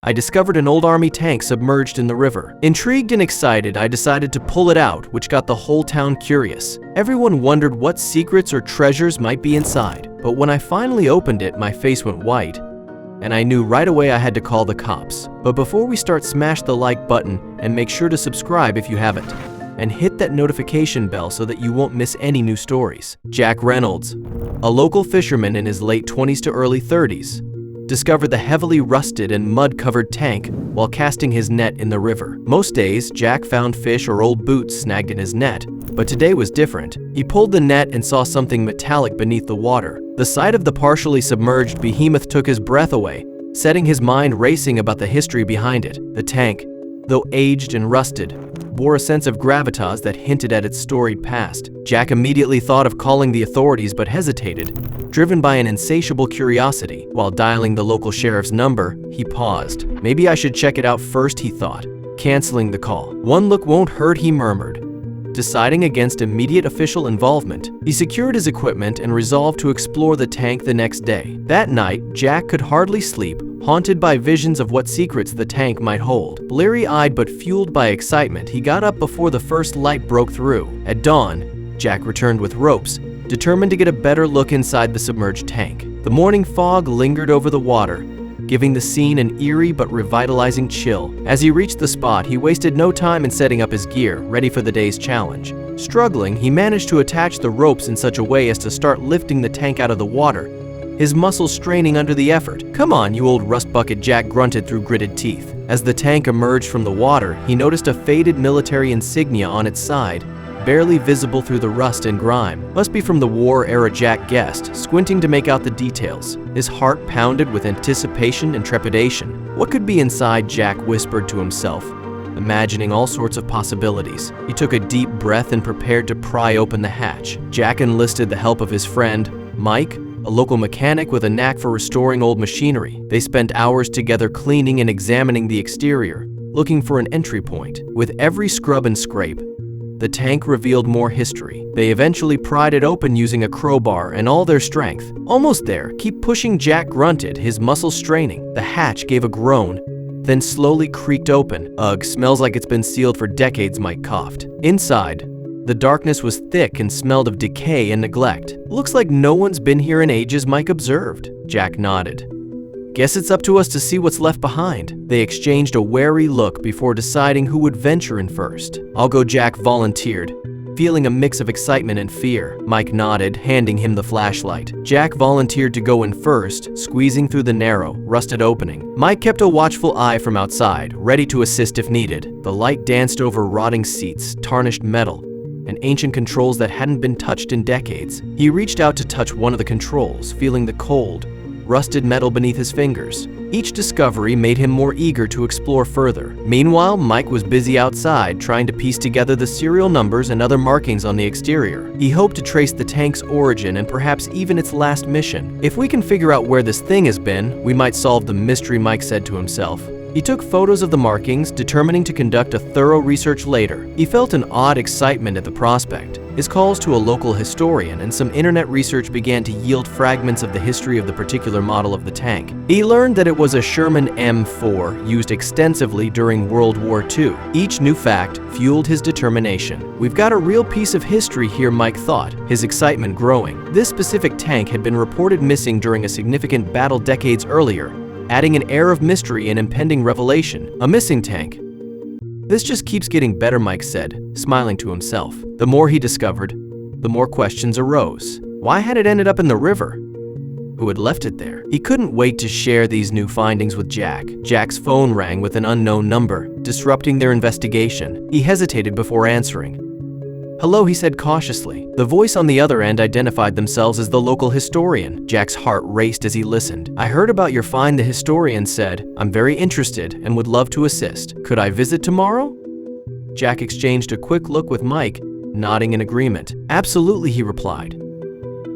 I discovered an old army tank submerged in the river. Intrigued and excited, I decided to pull it out, which got the whole town curious. Everyone wondered what secrets or treasures might be inside, but when I finally opened it, my face went white, and I knew right away I had to call the cops. But before we start, smash the like button and make sure to subscribe if you haven't. And hit that notification bell so that you won't miss any new stories. Jack Reynolds, a local fisherman in his late 20s to early 30s, discovered the heavily rusted and mud-covered tank while casting his net in the river. Most days, Jack found fish or old boots snagged in his net, but today was different. He pulled the net and saw something metallic beneath the water. The sight of the partially submerged behemoth took his breath away, setting his mind racing about the history behind it. The tank, though aged and rusted, bore a sense of gravitas that hinted at its storied past. Jack immediately thought of calling the authorities but hesitated, driven by an insatiable curiosity. While dialing the local sheriff's number, he paused. Maybe I should check it out first, he thought, canceling the call. One look won't hurt, he murmured. Deciding against immediate official involvement, he secured his equipment and resolved to explore the tank the next day. That night, Jack could hardly sleep, haunted by visions of what secrets the tank might hold. Bleary-eyed but fueled by excitement, he got up before the first light broke through. At dawn, Jack returned with ropes, determined to get a better look inside the submerged tank. The morning fog lingered over the water, giving the scene an eerie but revitalizing chill. As he reached the spot, he wasted no time in setting up his gear, ready for the day's challenge. Struggling, he managed to attach the ropes in such a way as to start lifting the tank out of the water, his muscles straining under the effort. "Come on, you old rust bucket," Jack grunted through gritted teeth. As the tank emerged from the water, he noticed a faded military insignia on its side, barely visible through the rust and grime. Must be from the war era, Jack guessed, squinting to make out the details. His heart pounded with anticipation and trepidation. What could be inside, Jack whispered to himself, imagining all sorts of possibilities. He took a deep breath and prepared to pry open the hatch. Jack enlisted the help of his friend, Mike, a local mechanic with a knack for restoring old machinery. They spent hours together cleaning and examining the exterior, looking for an entry point. With every scrub and scrape, the tank revealed more history. They eventually pried it open using a crowbar and all their strength. "Almost there. Keep pushing," Jack grunted, his muscles straining. The hatch gave a groan, then slowly creaked open. "Ugh, smells like it's been sealed for decades," Mike coughed. Inside, the darkness was thick and smelled of decay and neglect. "Looks like no one's been here in ages," Mike observed. Jack nodded. "Guess it's up to us to see what's left behind." They exchanged a wary look before deciding who would venture in first. "I'll go," Jack volunteered, feeling a mix of excitement and fear. Mike nodded, handing him the flashlight. Jack volunteered to go in first, squeezing through the narrow, rusted opening. Mike kept a watchful eye from outside, ready to assist if needed. The light danced over rotting seats, tarnished metal, and ancient controls that hadn't been touched in decades. He reached out to touch one of the controls, feeling the cold, rusted metal beneath his fingers. Each discovery made him more eager to explore further. Meanwhile, Mike was busy outside trying to piece together the serial numbers and other markings on the exterior. He hoped to trace the tank's origin and perhaps even its last mission. "If we can figure out where this thing has been, we might solve the mystery," Mike said to himself. He took photos of the markings, determining to conduct a thorough research later. He felt an odd excitement at the prospect. His calls to a local historian and some internet research began to yield fragments of the history of the particular model of the tank. He learned that it was a Sherman M4 used extensively during World War II. Each new fact fueled his determination. "We've got a real piece of history here," Mike thought, his excitement growing. This specific tank had been reported missing during a significant battle decades earlier, adding an air of mystery and impending revelation. A missing tank. "This just keeps getting better," Mike said, smiling to himself. The more he discovered, the more questions arose. Why had it ended up in the river? Who had left it there? He couldn't wait to share these new findings with Jack. Jack's phone rang with an unknown number, disrupting their investigation. He hesitated before answering. "Hello," he said cautiously. The voice on the other end identified themselves as the local historian. Jack's heart raced as he listened. "I heard about your find," the historian said. "I'm very interested and would love to assist. Could I visit tomorrow?" Jack exchanged a quick look with Mike, nodding in agreement. "Absolutely," he replied.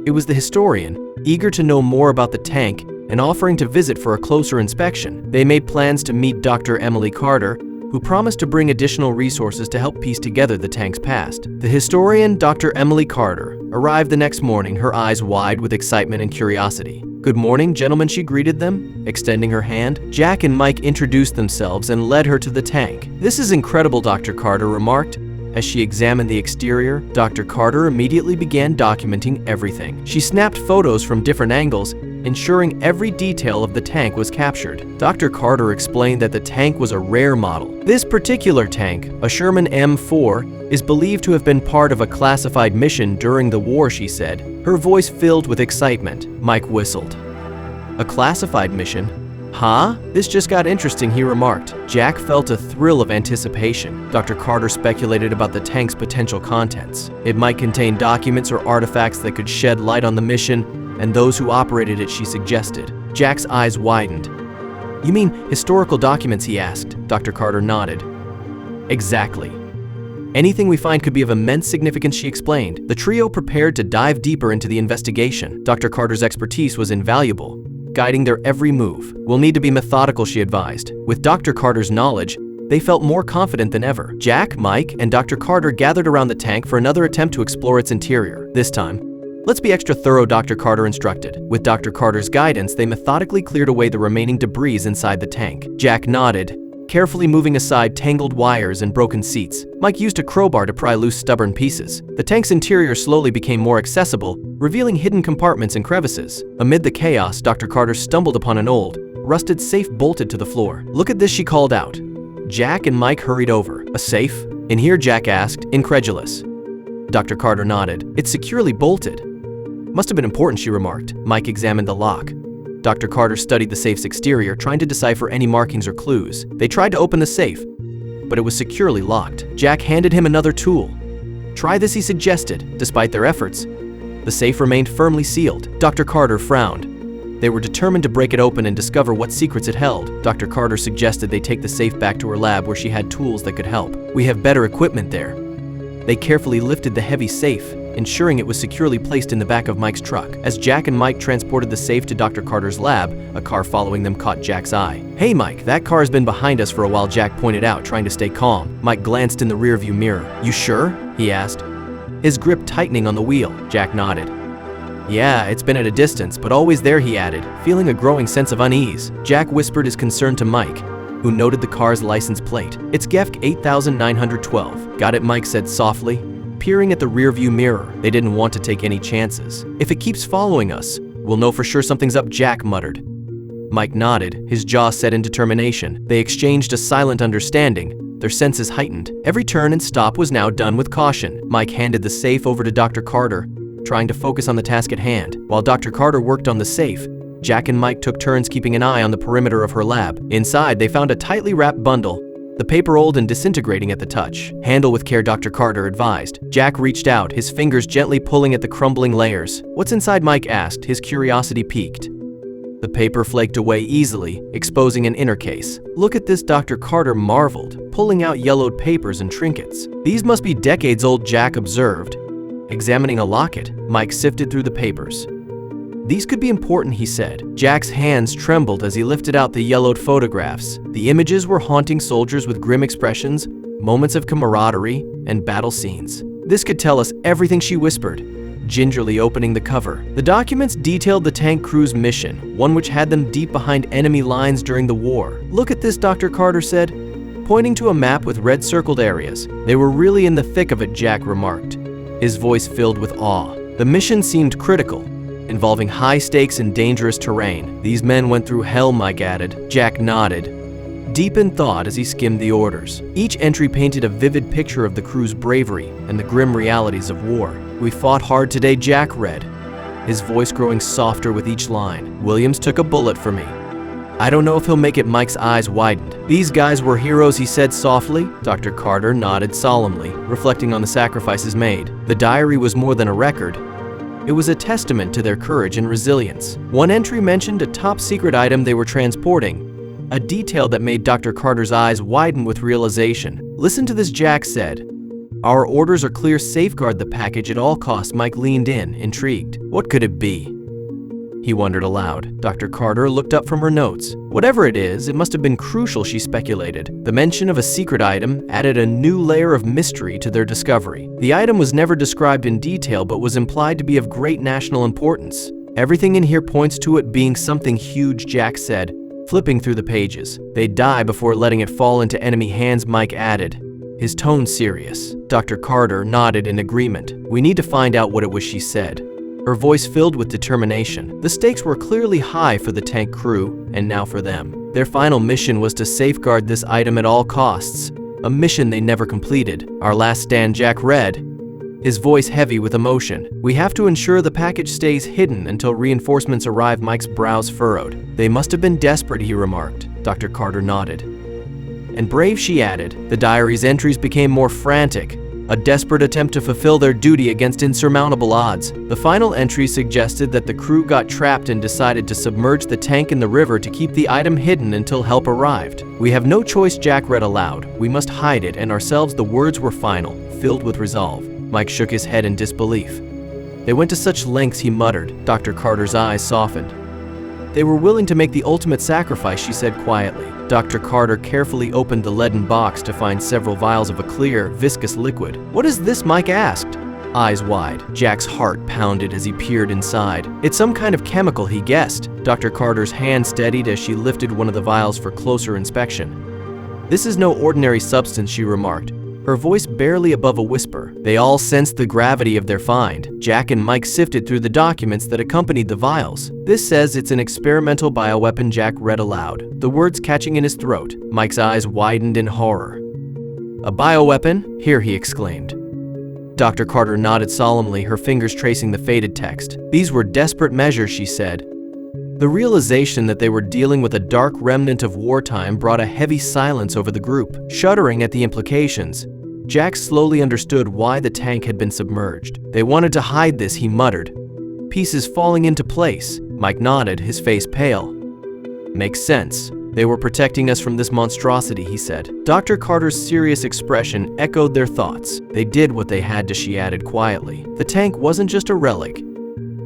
It was the historian, eager to know more about the tank and offering to visit for a closer inspection. They made plans to meet Dr. Emily Carter, who promised to bring additional resources to help piece together the tank's past. The historian, Dr. Emily Carter, arrived the next morning, her eyes wide with excitement and curiosity. "Good morning, gentlemen," she greeted them, extending her hand. Jack and Mike introduced themselves and led her to the tank. "This is incredible," Dr. Carter remarked. As she examined the exterior, Dr. Carter immediately began documenting everything. She snapped photos from different angles, ensuring every detail of the tank was captured. Dr. Carter explained that the tank was a rare model. This particular tank, a Sherman M4, is believed to have been part of a classified mission during the war, she said, her voice filled with excitement. Mike whistled. "A classified mission? Huh? This just got interesting," he remarked. Jack felt a thrill of anticipation. Dr. Carter speculated about the tank's potential contents. It might contain documents or artifacts that could shed light on the mission and those who operated it, she suggested. Jack's eyes widened. "You mean historical documents?" he asked. Dr. Carter nodded. "Exactly. Anything we find could be of immense significance," she explained. The trio prepared to dive deeper into the investigation. Dr. Carter's expertise was invaluable, guiding their every move. "We'll need to be methodical," she advised. With Dr. Carter's knowledge, they felt more confident than ever. Jack, Mike, and Dr. Carter gathered around the tank for another attempt to explore its interior. This time, "Let's be extra thorough," Dr. Carter instructed. With Dr. Carter's guidance, they methodically cleared away the remaining debris inside the tank. Jack nodded, carefully moving aside tangled wires and broken seats. Mike used a crowbar to pry loose stubborn pieces. The tank's interior slowly became more accessible, revealing hidden compartments and crevices. Amid the chaos, Dr. Carter stumbled upon an old, rusted safe bolted to the floor. "Look at this," she called out. Jack and Mike hurried over. "A safe? In here?" Jack asked, incredulous. Dr. Carter nodded. "It's securely bolted." "Must have been important," she remarked. Mike examined the lock. Dr. Carter studied the safe's exterior, trying to decipher any markings or clues. They tried to open the safe, but it was securely locked. Jack handed him another tool. "Try this," he suggested. Despite their efforts, the safe remained firmly sealed. Dr. Carter frowned. They were determined to break it open and discover what secrets it held. Dr. Carter suggested they take the safe back to her lab where she had tools that could help. "We have better equipment there." They carefully lifted the heavy safe, ensuring it was securely placed in the back of Mike's truck. As Jack and Mike transported the safe to Dr. Carter's lab, a car following them caught Jack's eye. "Hey Mike, that car's been behind us for a while," Jack pointed out, trying to stay calm. Mike glanced in the rearview mirror. "You sure?" he asked, his grip tightening on the wheel. Jack nodded. "Yeah, it's been at a distance, but always there," he added, feeling a growing sense of unease. Jack whispered his concern to Mike, who noted the car's license plate. "It's GEFC 8912. "Got it," Mike said softly, peering at the rearview mirror. They didn't want to take any chances. "If it keeps following us, we'll know for sure something's up," Jack muttered. Mike nodded, his jaw set in determination. They exchanged a silent understanding, their senses heightened. Every turn and stop was now done with caution. Mike handed the safe over to Dr. Carter, trying to focus on the task at hand. While Dr. Carter worked on the safe, Jack and Mike took turns keeping an eye on the perimeter of her lab. Inside, they found a tightly wrapped bundle, the paper old and disintegrating at the touch. "Handle with care," Dr. Carter advised. Jack reached out, his fingers gently pulling at the crumbling layers. "What's inside?" Mike asked, his curiosity piqued. The paper flaked away easily, exposing an inner case. "Look at this," Dr. Carter marveled, pulling out yellowed papers and trinkets. "These must be decades old," Jack observed. Examining a locket, Mike sifted through the papers. "These could be important," he said. Jack's hands trembled as he lifted out the yellowed photographs. The images were haunting soldiers with grim expressions, moments of camaraderie, and battle scenes. "This could tell us everything," she whispered, gingerly opening the cover. The documents detailed the tank crew's mission, one which had them deep behind enemy lines during the war. "Look at this," Dr. Carter said, pointing to a map with red circled areas. "They were really in the thick of it," Jack remarked, his voice filled with awe. The mission seemed critical, involving high stakes and dangerous terrain. "These men went through hell," Mike added. Jack nodded, deep in thought as he skimmed the orders. Each entry painted a vivid picture of the crew's bravery and the grim realities of war. "We fought hard today," Jack read, his voice growing softer with each line. "Williams took a bullet for me. I don't know if he'll make it." Mike's eyes widened. "These guys were heroes," he said softly. Dr. Carter nodded solemnly, reflecting on the sacrifices made. The diary was more than a record. It was a testament to their courage and resilience. One entry mentioned a top-secret item they were transporting, a detail that made Dr. Carter's eyes widen with realization. "Listen to this," Jack said. "Our orders are clear: safeguard the package at all costs." Mike leaned in, intrigued. What could it be? He wondered aloud. Dr. Carter looked up from her notes. "Whatever it is, it must have been crucial," she speculated. The mention of a secret item added a new layer of mystery to their discovery. The item was never described in detail but was implied to be of great national importance. Everything in here points to it being something huge, Jack said, flipping through the pages. They'd die before letting it fall into enemy hands, Mike added, his tone serious. Dr. Carter nodded in agreement. We need to find out what it was she said. Her voice filled with determination. The stakes were clearly high for the tank crew, and now for them. Their final mission was to safeguard this item at all costs, a mission they never completed. Our last stand, Jack read, his voice heavy with emotion. We have to ensure the package stays hidden until reinforcements arrive. Mike's brows furrowed. They must have been desperate, he remarked. Dr. Carter nodded. And brave, she added. The diary's entries became more frantic, a desperate attempt to fulfill their duty against insurmountable odds. The final entry suggested that the crew got trapped and decided to submerge the tank in the river to keep the item hidden until help arrived. We have no choice, Jack read aloud. We must hide it and ourselves. The words were final, filled with resolve. Mike shook his head in disbelief. They went to such lengths, he muttered. Dr. Carter's eyes softened. They were willing to make the ultimate sacrifice, she said quietly. Dr. Carter carefully opened the leaden box to find several vials of a clear, viscous liquid. What is this? Mike asked. Eyes wide, Jack's heart pounded as he peered inside. It's some kind of chemical, he guessed. Dr. Carter's hand steadied as she lifted one of the vials for closer inspection. This is no ordinary substance, she remarked, her voice barely above a whisper. They all sensed the gravity of their find. Jack and Mike sifted through the documents that accompanied the vials. This says it's an experimental bioweapon, Jack read aloud, the words catching in his throat. Mike's eyes widened in horror. A bioweapon? Here, he exclaimed. Dr. Carter nodded solemnly, her fingers tracing the faded text. These were desperate measures, she said. The realization that they were dealing with a dark remnant of wartime brought a heavy silence over the group. Shuddering at the implications, Jack slowly understood why the tank had been submerged. They wanted to hide this, he muttered. Pieces falling into place. Mike nodded, his face pale. Makes sense. They were protecting us from this monstrosity, he said. Dr. Carter's serious expression echoed their thoughts. They did what they had to, she added quietly. The tank wasn't just a relic.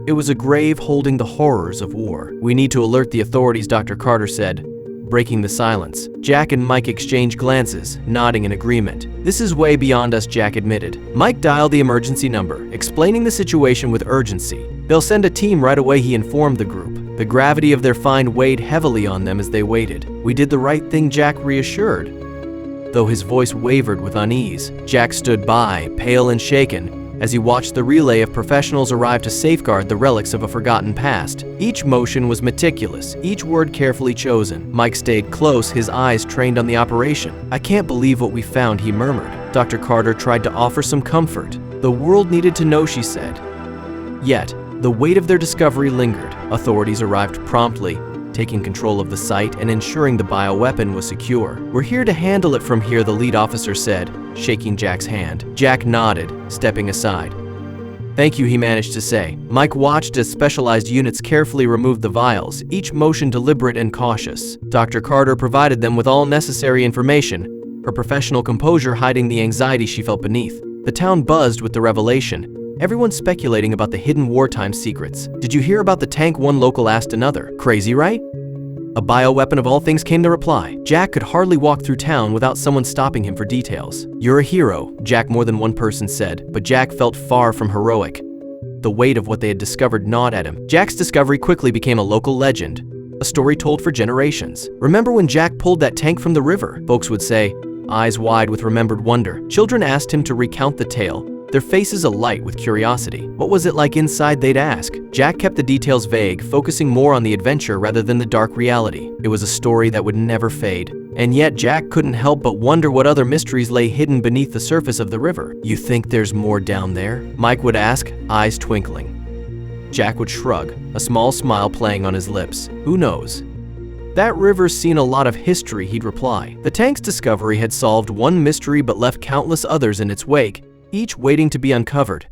It was a grave holding the horrors of war. We need to alert the authorities, Dr. Carter said, breaking the silence. Jack and Mike exchanged glances, nodding in agreement. This is way beyond us, Jack admitted. Mike dialed the emergency number, explaining the situation with urgency. They'll send a team right away, he informed the group. The gravity of their find weighed heavily on them as they waited. We did the right thing, Jack reassured. Though his voice wavered with unease, Jack stood by, pale and shaken, as he watched the relay of professionals arrive to safeguard the relics of a forgotten past. Each motion was meticulous, each word carefully chosen. Mike stayed close, his eyes trained on the operation. I can't believe what we found, he murmured. Dr. Carter tried to offer some comfort. The world needed to know, she said. Yet, the weight of their discovery lingered. Authorities arrived promptly, taking control of the site and ensuring the bioweapon was secure. We're here to handle it from here, the lead officer said, shaking Jack's hand. Jack nodded, stepping aside. Thank you, he managed to say. Mike watched as specialized units carefully removed the vials, each motion deliberate and cautious. Dr. Carter provided them with all necessary information, her professional composure hiding the anxiety she felt beneath. The town buzzed with the revelation, everyone speculating about the hidden wartime secrets. Did you hear about the tank? One local asked another. Crazy, right? A bioweapon of all things, came the reply. Jack could hardly walk through town without someone stopping him for details. You're a hero, Jack, more than one person said, but Jack felt far from heroic. The weight of what they had discovered gnawed at him. Jack's discovery quickly became a local legend, a story told for generations. Remember when Jack pulled that tank from the river? Folks would say, eyes wide with remembered wonder. Children asked him to recount the tale, their faces alight with curiosity. What was it like inside, they'd ask. Jack kept the details vague, focusing more on the adventure rather than the dark reality. It was a story that would never fade. And yet Jack couldn't help but wonder what other mysteries lay hidden beneath the surface of the river. You think there's more down there? Mike would ask, eyes twinkling. Jack would shrug, a small smile playing on his lips. Who knows? That river's seen a lot of history, he'd reply. The tank's discovery had solved one mystery but left countless others in its wake, each waiting to be uncovered.